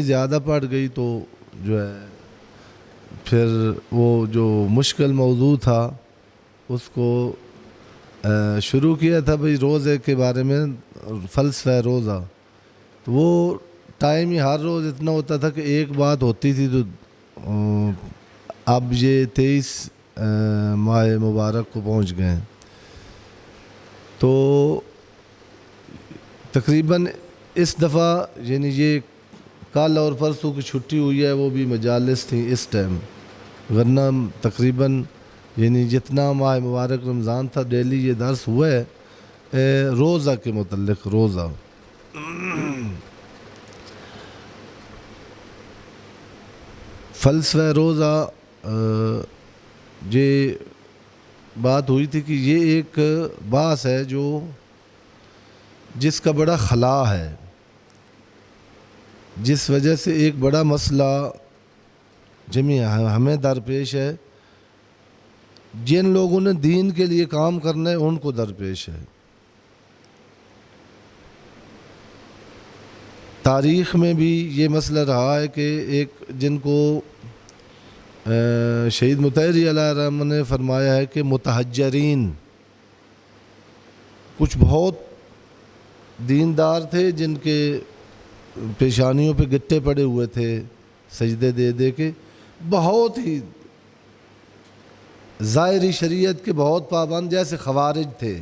زیادہ پڑ گئی تو جو ہے پھر وہ جو مشکل موضوع تھا اس کو شروع کیا تھا بھئی روزے کے بارے میں، فلسفہ روزہ. تو وہ ٹائم ہی ہر روز اتنا ہوتا تھا کہ ایک بات ہوتی تھی. تو اب یہ 23 ماہ مبارک کو پہنچ گئے ہیں، تو تقریباً اس دفعہ یعنی یہ کل اور پرسوں کی چھٹی ہوئی ہے وہ بھی مجالس تھیں اس ٹائم، ورنہ تقریباً یعنی جتنا ماہ مبارک رمضان تھا ڈیلی یہ درس ہوا ہے روزہ کے متعلق. روزہ فلسفہ روزہ یہ بات ہوئی تھی کہ یہ ایک باعث ہے جو جس کا بڑا خلا ہے، جس وجہ سے ایک بڑا مسئلہ ہمیں درپیش ہے. جن لوگوں نے دین کے لیے کام کرنا ہے ان کو درپیش ہے. تاریخ میں بھی یہ مسئلہ رہا ہے کہ ایک جن کو شہید مطہری علیہ الرحمہ نے فرمایا ہے کہ متحجرین، کچھ بہت دیندار تھے جن کے پیشانیوں پہ گٹے پڑے ہوئے تھے سجدے دے دے کے، بہت ہی ظاہری شریعت کے بہت پابند، جیسے خوارج تھے.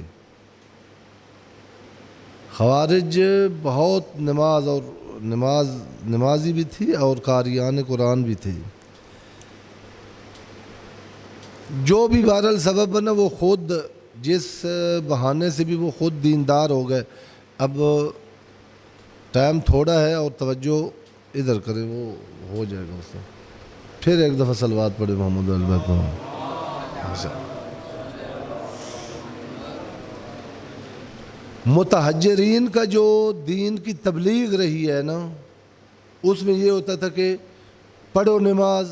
خوارج بہت نمازی بھی تھی اور قاریان قرآن بھی تھے. جو بھی بہرحال سبب بنا وہ خود جس بہانے سے بھی وہ خود دیندار ہو گئے. اب ٹائم تھوڑا ہے اور توجہ ادھر کریں، وہ ہو جائے گا اس سے. پھر ایک دفعہ صلوات پڑھے محمد البت. متحجرین کا جو دین کی تبلیغ رہی ہے نا، اس میں یہ ہوتا تھا کہ پڑھو نماز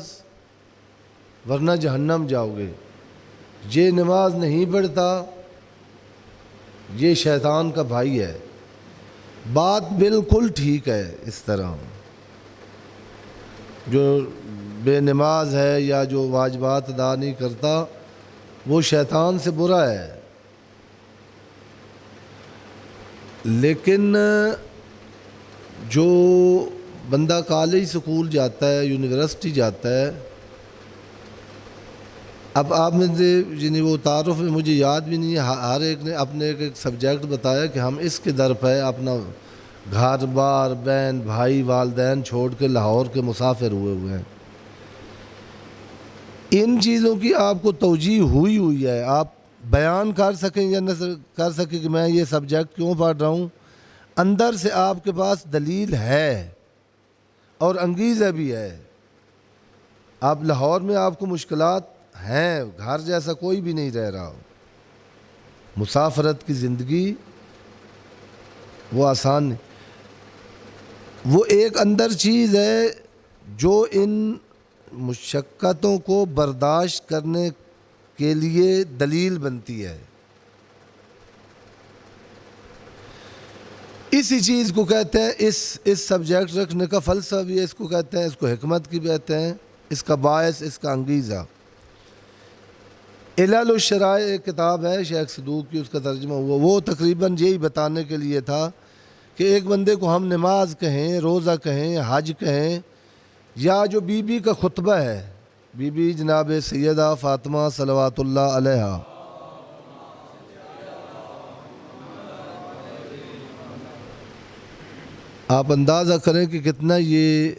ورنہ جہنم جاؤ گے. یہ نماز نہیں پڑھتا یہ شیطان کا بھائی ہے. بات بالکل ٹھیک ہے. اس طرح جو بے نماز ہے یا جو واجبات ادا نہیں کرتا وہ شیطان سے برا ہے. لیکن جو بندہ کالج سکول جاتا ہے، یونیورسٹی جاتا ہے، اب آپ میں سے یعنی وہ تعارف میں مجھے یاد بھی نہیں ہے، ہر ایک نے اپنے ایک سبجیکٹ بتایا کہ ہم اس کے در پہ اپنا گھر بار بہن بھائی والدین چھوڑ کے لاہور کے مسافر ہوئے ہیں. ان چیزوں کی آپ کو توجیہ ہوئی ہے، آپ بیان کر سکیں یا نہ کر سکیں کہ میں یہ سبجیکٹ کیوں پڑھ رہا ہوں، اندر سے آپ کے پاس دلیل ہے اور انگیزہ بھی ہے. آپ لاہور میں آپ کو مشکلات ہیں، گھر جیسا کوئی بھی نہیں رہ رہا. مسافرت کی زندگی وہ آسان نہیں. وہ ایک اندر چیز ہے جو ان مشقتوں کو برداشت کرنے کے لیے دلیل بنتی ہے. اسی چیز کو کہتے ہیں اس سبجیکٹ رکھنے کا فلسفہ بھی ہے، اس کو کہتے ہیں، اس کو حکمت کی کہتے ہیں، اس کا باعث، اس کا انگیزہ. علل الشرائع ایک کتاب ہے شیخ صدوق کی، اس کا ترجمہ ہوا. وہ تقریباً یہی بتانے کے لیے تھا کہ ایک بندے کو ہم نماز کہیں، روزہ کہیں، حج کہیں، یا جو بی بی کا خطبہ ہے، بی بی جناب سیدہ فاطمہ صلوات اللہ علیہا، آپ اندازہ کریں کہ کتنا یہ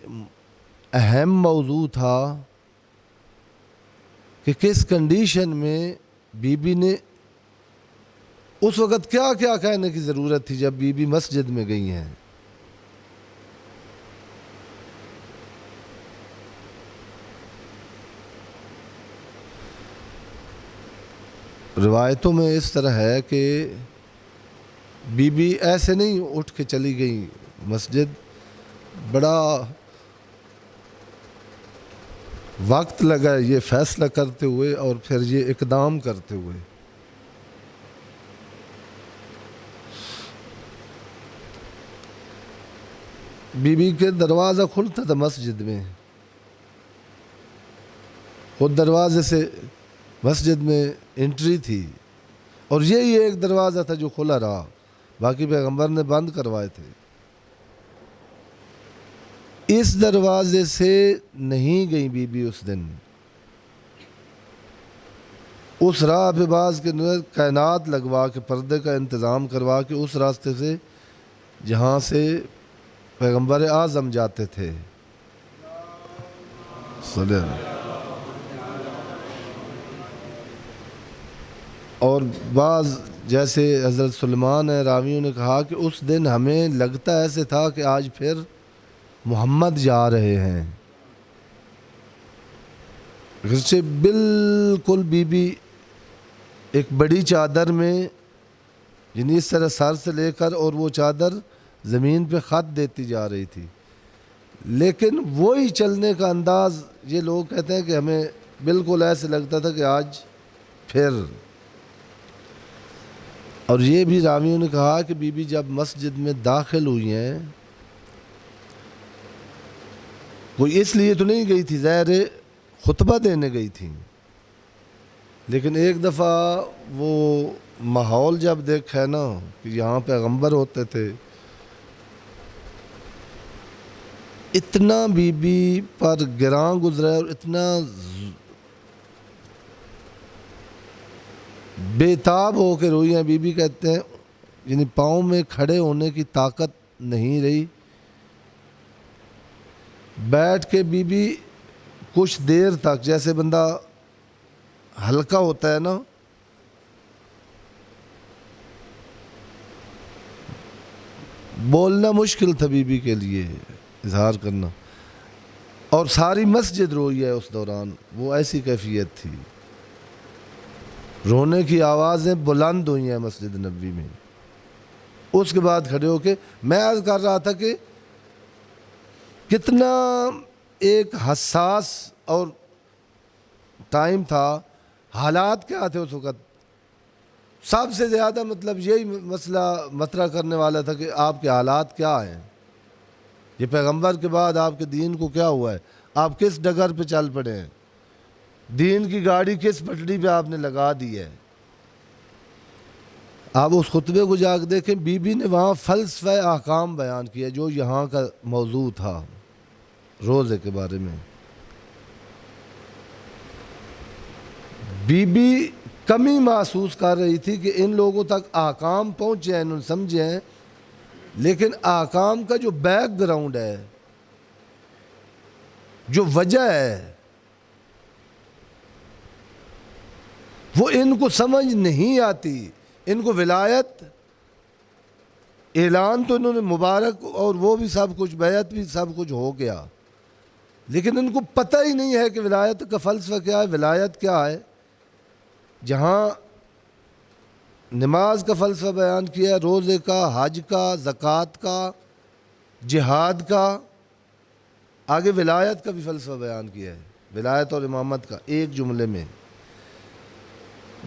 اہم موضوع تھا کہ کس کنڈیشن میں بی بی نے اس وقت کیا کیا کہنے کی ضرورت تھی جب بی بی مسجد میں گئی ہیں. روایتوں میں اس طرح ہے کہ بی بی ایسے نہیں اٹھ کے چلی گئی مسجد، بڑا وقت لگا یہ فیصلہ کرتے ہوئے اور پھر یہ اقدام کرتے ہوئے. بی بی کے دروازہ کھلتا تھا مسجد میں، خود دروازے سے مسجد میں انٹری تھی، اور یہی ایک دروازہ تھا جو کھلا رہا، باقی پیغمبر نے بند کروائے تھے۔ اس دروازے سے نہیں گئی بی بی اس دن، اس راہ پہ باز کے کائنات لگوا کے پردے کا انتظام کروا کے اس راستے سے جہاں سے پیغمبر اعظم جاتے تھے صلی اللہ علیہ وسلم۔ اور بعض جیسے حضرت سلیمان راویوں نے کہا کہ اس دن ہمیں لگتا ایسے تھا کہ آج پھر محمد جا رہے ہیں، گرچہ بالکل بی بی ایک بڑی چادر میں، یعنی اس طرح سر سے لے کر اور وہ چادر زمین پہ خط دیتی جا رہی تھی، لیکن وہی چلنے کا انداز، یہ لوگ کہتے ہیں کہ ہمیں بالکل ایسے لگتا تھا کہ آج پھر۔ اور یہ بھی راویوں نے کہا کہ بی بی جب مسجد میں داخل ہوئی ہیں، کوئی اس لیے تو نہیں گئی تھی، ظاہر خطبہ دینے گئی تھی، لیکن ایک دفعہ وہ ماحول جب دیکھا نا کہ یہاں پیغمبر ہوتے تھے، اتنا بی بی پر گراں گزرا اور اتنا بے تاب ہو کے روئی ہیں۔ بی بی کہتے ہیں یعنی پاؤں میں کھڑے ہونے کی طاقت نہیں رہی، بیٹھ کے بی بی کچھ دیر تک، جیسے بندہ ہلکا ہوتا ہے نا، بولنا مشکل تھا بی بی کے لیے، اظہار کرنا، اور ساری مسجد روئی ہے اس دوران، وہ ایسی کیفیت تھی، رونے کی آوازیں بلند ہوئی ہیں مسجد نبوی میں۔ اس کے بعد کھڑے ہو کے میں عرض کر رہا تھا کہ کتنا ایک حساس اور ٹائم تھا، حالات کیا تھے اس وقت، سب سے زیادہ مطلب یہی مسئلہ مطرح کرنے والا تھا کہ آپ کے حالات کیا ہیں، یہ پیغمبر کے بعد آپ کے دین کو کیا ہوا ہے، آپ کس ڈگر پہ چل پڑے ہیں، دین کی گاڑی کس پٹڑی پہ آپ نے لگا دی ہے۔ آپ اس خطبے کو جا کے دیکھیں، بی بی نے وہاں فلسفہ احکام بیان کیا جو یہاں کا موضوع تھا روزے کے بارے میں۔ بی بی کمی محسوس کر رہی تھی کہ ان لوگوں تک احکام پہنچے ہیں، انہوں نے سمجھے ہیں، لیکن احکام کا جو بیک گراؤنڈ ہے، جو وجہ ہے، وہ ان کو سمجھ نہیں آتی۔ ان کو ولایت اعلان تو انہوں نے مبارک اور وہ بھی سب کچھ، بیعت بھی سب کچھ ہو گیا، لیکن ان کو پتہ ہی نہیں ہے کہ ولایت کا فلسفہ کیا ہے، ولایت کیا ہے۔ جہاں نماز کا فلسفہ بیان کیا ہے، روزے کا، حج کا، زکوٰۃ کا، جہاد کا، آگے ولایت کا بھی فلسفہ بیان کیا ہے، ولایت اور امامت کا ایک جملے میں۔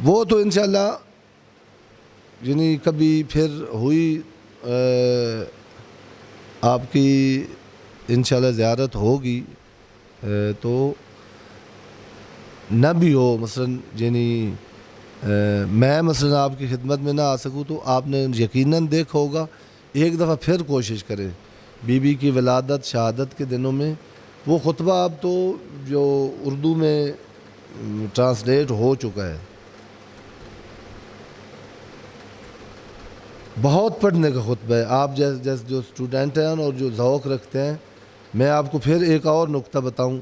وہ تو انشاءاللہ یعنی کبھی پھر ہوئی آپ کی انشاءاللہ زیارت ہوگی تو نہ بھی ہو، مثلا یعنی میں مثلا آپ کی خدمت میں نہ آ سکوں تو آپ نے یقیناً دیکھا ہوگا، ایک دفعہ پھر کوشش کریں بی بی کی ولادت شہادت کے دنوں میں وہ خطبہ اب تو جو اردو میں ٹرانسلیٹ ہو چکا ہے، بہت پڑھنے کا خطبہ ہے۔ آپ جیسے جو اسٹوڈنٹ ہیں اور جو ذوق رکھتے ہیں، میں آپ کو پھر ایک اور نقطہ بتاؤں،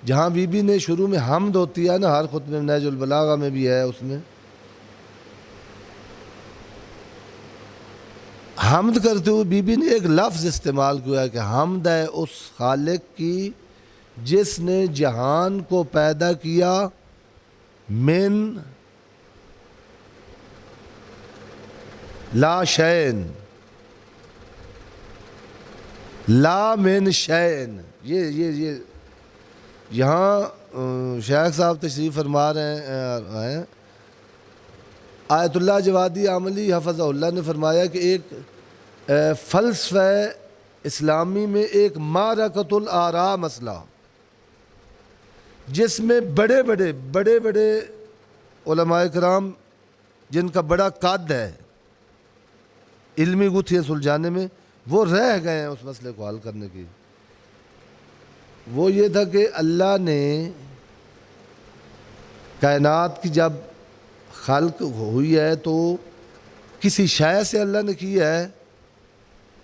جہاں بی بی نے شروع میں حمد ہوتی ہے نا، ہر خطبے میں، نہج البلاغہ میں بھی ہے، اس میں حمد کرتے ہوئے بی بی نے ایک لفظ استعمال کیا ہے کہ حمد ہے اس خالق کی جس نے جہان کو پیدا کیا من لا شین، لا من شین۔ یہ یہاں شیخ صاحب تشریف فرما رہے ہیں، آیت اللہ جوادی عاملی حفظہ اللہ نے فرمایا کہ ایک فلسفہ اسلامی میں ایک معرکۃ الآراء مسئلہ، جس میں بڑے بڑے علماء کرام جن کا بڑا قد ہے علمی گتھیاں سلجھانے میں، وہ رہ گئے ہیں اس مسئلے کو حل کرنے کی۔ وہ یہ تھا کہ اللہ نے کائنات کی جب خلق ہوئی ہے تو کسی شے سے اللہ نے کی ہے،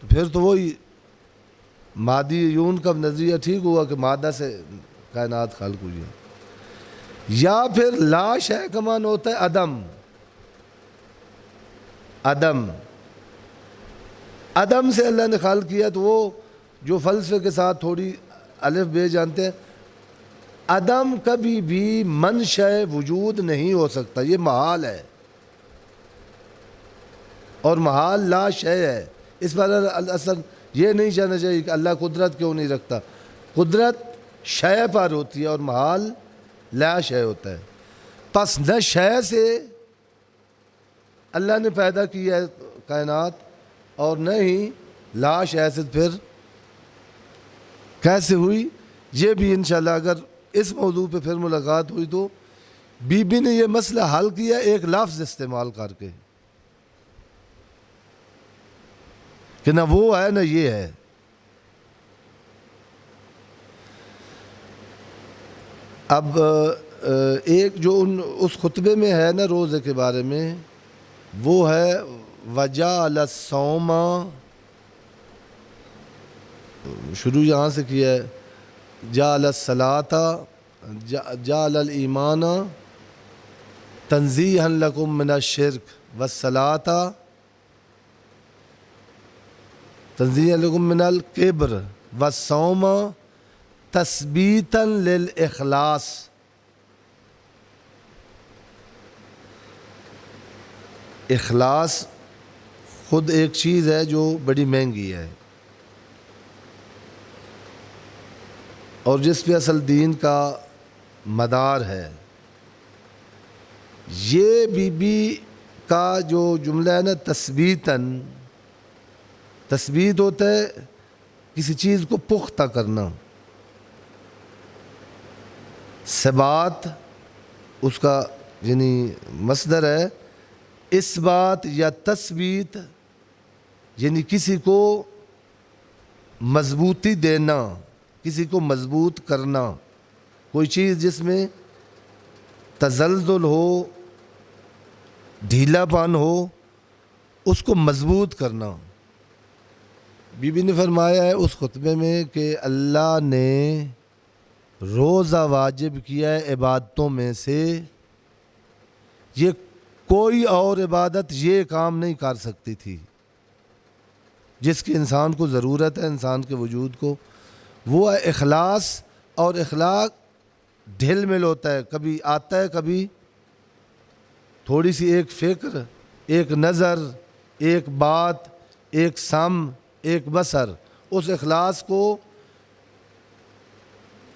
تو پھر تو وہی مادی یون کا نظریہ ٹھیک ہوا کہ مادہ سے کائنات خلق ہوئی ہے، یا پھر لا شے کا معنی ہوتا ہے عدم سے اللہ نے خلق کیا۔ تو وہ جو فلسفے کے ساتھ تھوڑی الف بے جانتے ہیں، عدم کبھی بھی منشأ وجود نہیں ہو سکتا، یہ محال ہے، اور محال لا شے ہے۔ اس پر اصل یہ نہیں جانا چاہیے کہ اللہ قدرت کیوں نہیں رکھتا، قدرت شے پر ہوتی ہے اور محال لا شے ہوتا ہے۔ پس نہ شے سے اللہ نے پیدا کیا ہے کائنات، اور نہ ہی لا شے سے پھر کیسے ہوئی۔ یہ بھی انشاءاللہ اگر اس موضوع پہ پھر ملاقات ہوئی تو بی بی نے یہ مسئلہ حل کیا ایک لفظ استعمال کر کے کہ نہ وہ ہے نہ یہ ہے۔ اب ایک جو اس خطبے میں ہے نا روزے کے بارے میں، وہ ہے وَجَعَلَ الصَّوْمَ، شروع یہاں سے کیا ہے، جَعَلَ الصَّلَاةَ جَعَلَ الْإِيمَانَ تَنزِيهًا لَكُم مِّنَ الشِّرْكِ وَالصَّلَاةَ تنزیہًا لکم من الکبر والصوم تثبیتا للاخلاص۔ اخلاص خود ایک چیز ہے جو بڑی مہنگی ہے، اور جس پہ اصل دین کا مدار ہے۔ یہ بی بی کا جو جملہ ہے نا تثبیتاً، تثبیت ہوتا ہے کسی چیز کو پختہ کرنا، ثبات اس کا یعنی مصدر ہے، اثبات یا تثبیت یعنی کسی کو مضبوطی دینا، کسی کو مضبوط کرنا، کوئی چیز جس میں تزلزل ہو، ڈھیلا پن ہو، اس کو مضبوط کرنا۔ بی بی نے فرمایا ہے اس خطبے میں کہ اللہ نے روزہ واجب کیا ہے عبادتوں میں سے، یہ کوئی اور عبادت یہ کام نہیں کر سکتی تھی جس کی انسان کو ضرورت ہے، انسان کے وجود کو، وہ ہے اخلاص۔ اور اخلاق ڈھل مل ہوتا ہے، کبھی آتا ہے، کبھی تھوڑی سی ایک فکر، ایک نظر، ایک بات، ایک سم، ایک بصر، اس اخلاص کو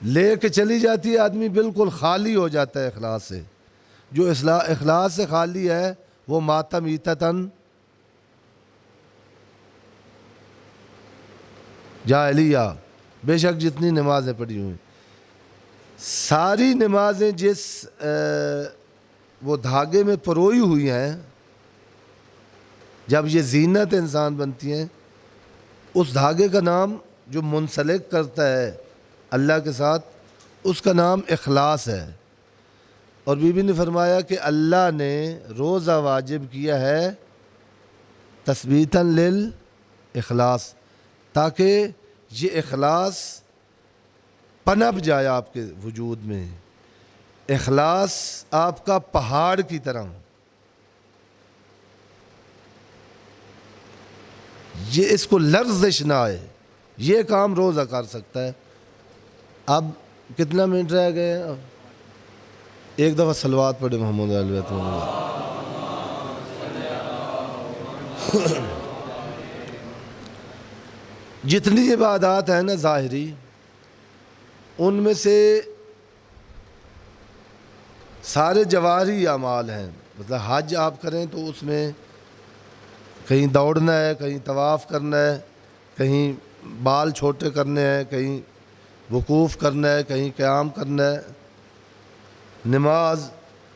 لے کے چلی جاتی ہے، آدمی بالکل خالی ہو جاتا ہے اخلاص سے۔ جو اخلاص سے خالی ہے وہ ماتمیتتاً جاہلیہ، بے شک جتنی نمازیں پڑھی ہوئی ساری نمازیں جس وہ دھاگے میں پروئی ہوئی ہیں، جب یہ زینت انسان بنتی ہیں، اس دھاگے کا نام جو منسلک کرتا ہے اللہ کے ساتھ، اس کا نام اخلاص ہے۔ اور بی بی نے فرمایا کہ اللہ نے روزہ واجب کیا ہے تثبیتاً للاخلاص، تاکہ یہ اخلاص پنپ جائے آپ کے وجود میں، اخلاص آپ کا پہاڑ کی طرح، یہ اس کو لرزش نہ آئے، یہ کام روزہ کر سکتا ہے۔ اب کتنا منٹ رہ گئے ہیں؟ ایک دفعہ صلوات پڑھے محمد علیہ وسلم۔ جتنی عبادات ہیں نا ظاہری، ان میں سے سارے جواری اعمال ہیں، مطلب حج آپ کریں تو اس میں کہیں دوڑنا ہے، کہیں طواف کرنا ہے، کہیں بال چھوٹے کرنے ہیں، کہیں وقوف کرنا ہے، کہیں قیام کرنا ہے۔ نماز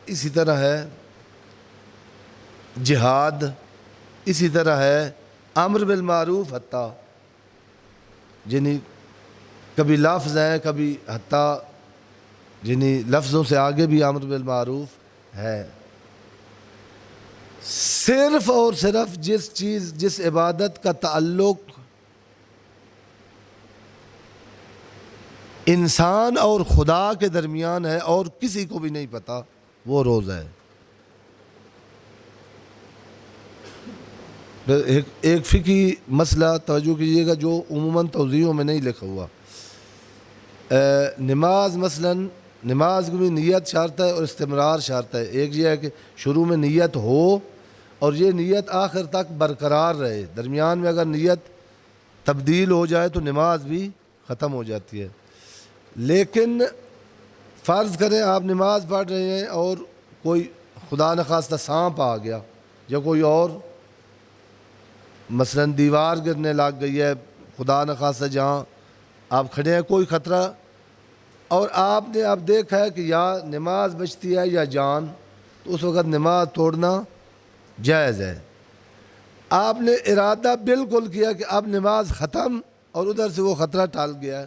اسی طرح ہے، جہاد اسی طرح ہے، امر بالمعروف حتیٰ، یعنی کبھی لفظ ہیں، کبھی حتیٰ یعنی لفظوں سے آگے بھی امر بالمعروف ہے۔ صرف اور صرف جس عبادت کا تعلق انسان اور خدا کے درمیان ہے اور کسی کو بھی نہیں پتا، وہ روزہ ہے۔ ایک فقہی مسئلہ توجہ کیجیے گا جو عموماً توضیحوں میں نہیں لکھا ہوا۔ نماز مثلاً نماز کی بھی نیت شرط ہے اور استمرار شرط ہے۔ ایک یہ ہے کہ شروع میں نیت ہو اور یہ نیت آخر تک برقرار رہے، درمیان میں اگر نیت تبدیل ہو جائے تو نماز بھی ختم ہو جاتی ہے۔ لیکن فرض کریں آپ نماز پڑھ رہے ہیں اور کوئی خدا نخواستہ سانپ آ گیا یا کوئی اور مثلاً دیوار گرنے لگ گئی ہے، خدا نخواستہ جہاں آپ کھڑے ہیں کوئی خطرہ، اور آپ نے اب دیکھا ہے کہ یا نماز بچتی ہے یا جان، تو اس وقت نماز توڑنا جائز ہے۔ آپ نے ارادہ بالکل کیا کہ اب نماز ختم اور ادھر سے وہ خطرہ ٹال گیا ہے،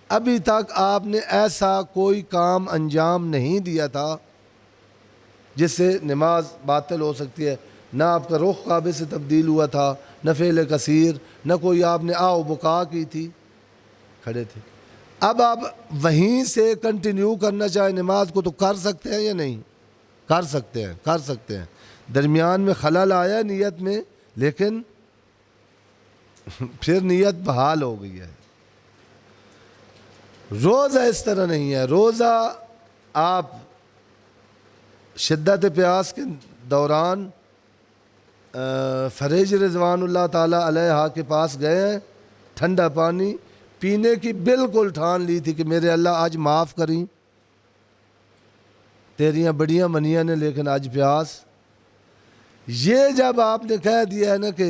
ابھی تک آپ نے ایسا کوئی کام انجام نہیں دیا تھا جس سے نماز باطل ہو سکتی ہے، نہ آپ کا رخ کعبے سے تبدیل ہوا تھا، نہ فعل کثیر، نہ کوئی آپ نے آؤ بکا کی تھی، کھڑے تھے۔ اب آپ وہیں سے کنٹینیو کرنا چاہیں نماز کو تو کر سکتے ہیں یا نہیں؟ کر سکتے ہیں۔ درمیان میں خلل آیا نیت میں، لیکن پھر نیت بحال ہو گئی ہے۔ روزہ اس طرح نہیں ہے۔ روزہ آپ شدت پیاس کے دوران فریج رضوان اللہ تعالیٰ علیہ کے پاس گئے ہیں، ٹھنڈا پانی پینے کی بالکل ٹھان لی تھی کہ میرے اللہ آج معاف کریں، تیریاں بڑیاں منیاں نے لیکن آج پیاس۔ یہ جب آپ نے کہہ دیا ہے نا کہ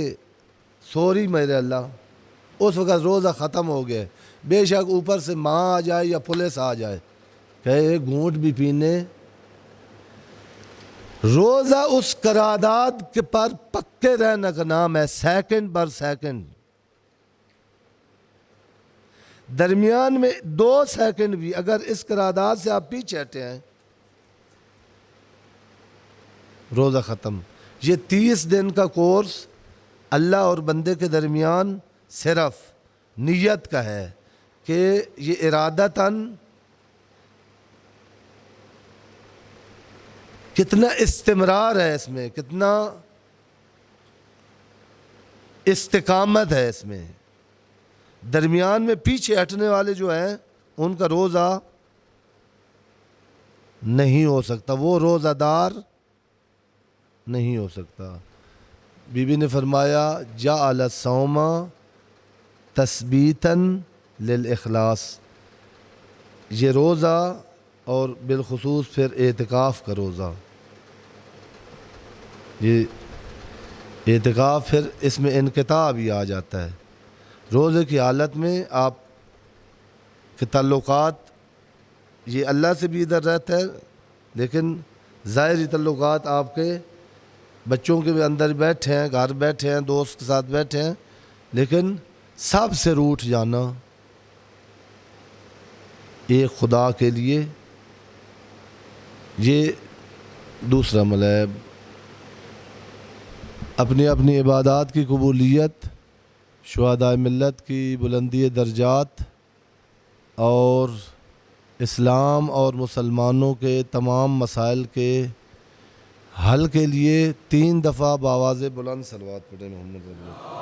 سوری میرے اللہ، اس وقت روزہ ختم ہو گیا۔ بے شک اوپر سے ماں آ جائے یا پولیس آ جائے کہے ایک گھونٹ بھی پینے، روزہ اس قرارداد کے پر پکے رہنے کا نام ہے، سیکنڈ بر سیکنڈ۔ درمیان میں 2 سیکنڈ بھی اگر اس قرارداد سے آپ پیچھے ہٹے ہیں، روزہ ختم۔ یہ 30 دن کا کورس اللہ اور بندے کے درمیان صرف نیت کا ہے کہ یہ ارادتاً کتنا استمرار ہے اس میں، کتنا استقامت ہے اس میں۔ درمیان میں پیچھے ہٹنے والے جو ہیں ان کا روزہ نہیں ہو سکتا، وہ روزہ دار نہیں ہو سکتا۔ بی بی نے فرمایا جعل الصوم تثبیتا للاخلاص، یہ روزہ اور بالخصوص پھر اعتکاف کا روزہ، یہ اعتکاف پھر اس میں انقطاع بھی آ جاتا ہے۔ روزے کی حالت میں آپ کے تعلقات یہ اللہ سے بھی ادھر رہتا ہے، لیکن ظاہری تعلقات آپ کے بچوں کے بھی اندر بیٹھے ہیں، گھر بیٹھے ہیں، دوست کے ساتھ بیٹھے ہیں، لیکن سب سے روٹھ جانا ایک خدا کے لیے، یہ دوسرا عمل ہے۔ اپنی اپنی عبادات کی قبولیت، شہدائے ملت کی بلندی درجات اور اسلام اور مسلمانوں کے تمام مسائل کے حل کے لیے 3 دفعہ بآواز بلند صلوات پڑھیں محمد رسول اللہ۔